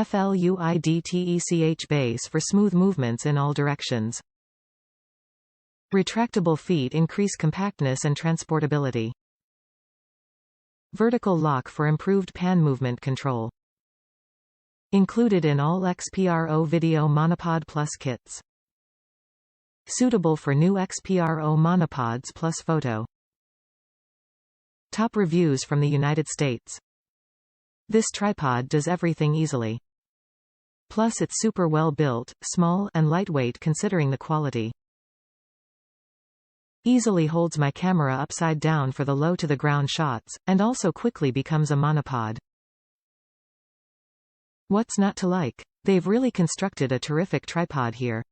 FLUIDTECH base for smooth movements in all directions. Retractable feet increase compactness and transportability. Vertical lock for improved pan movement control. Included in all XPRO Video Monopod Plus kits. Suitable for new XPRO Monopods Plus Photo. Top reviews from the United States. This tripod does everything easily. Plus it's super well built, small, and lightweight considering the quality. Easily holds my camera upside down for the low-to-the-ground shots, and also quickly becomes a monopod. What's not to like? They've really constructed a terrific tripod here.